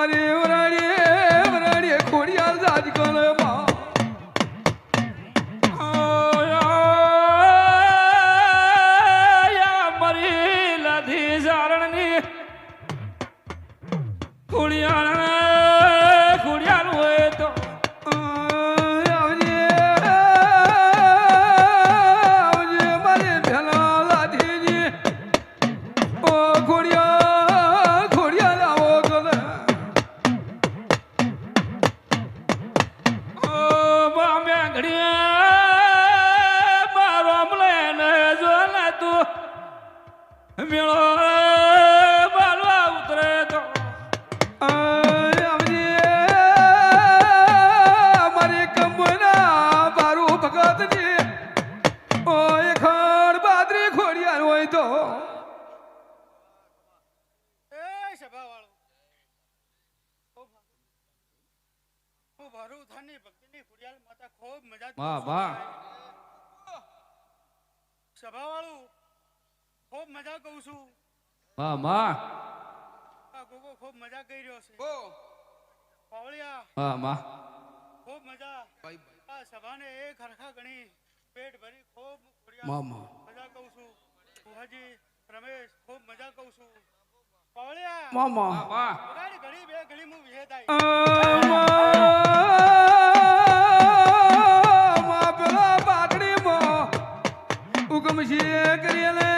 મારી વરાડીએ ખોડિયાર જાજ કરે માં મારી લાધી જારણની ખોડિયાર હોય તો મેળો બાલવા ઉતરે તો મારી કંબોના બારું ભગત છે ઓય ખડ બાદરી ખોડિયાર હોય તો એ સભાવાળો હું ભરું થાની ભક્તિની ખોડિયાર માતા ખૂબ મજા વાહ વાહ સભાવાળું ખૂબ મજા કહું છું વાહ વાહ આ ગોગો ખૂબ મજા કરી રહ્યો છે પાવળિયા વાહ વાહ ખૂબ મજા આ સભાને એક હરખા ગણી પેટ ભરી ખૂબ મામા મજા કહું છું ભુવાજી રમેશ ખૂબ મજા કહું છું પાવળિયા મામા વાહ બગાડી ઘડી બે ઘડી હું વિહેતાઈ માં પેલા પાટડીમાં ઉગમશી કરીને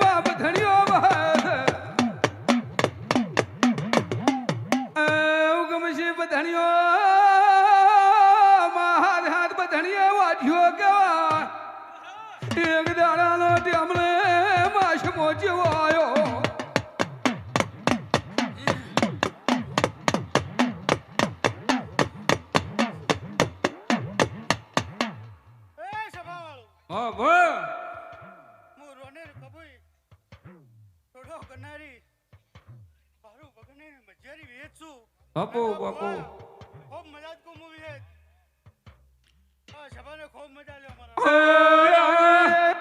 બાપ ધણ્યો ઉગમશી બધણ્યો હાથ હાથ બધણીએ વાઢ્યો કેવા એક દાડાનો ટેમલે માશ મોચ્યો આવ્યો એ સભાવાળું વાહ વાહ હું રોનેર કબુઈ થોડો કનારી મારું ભગને મજારી વેચ છું બાપુ બાપુ ખૂબ મજા જ કો મૂવી હે આ સભાને ખૂબ મજા લ્યો મારા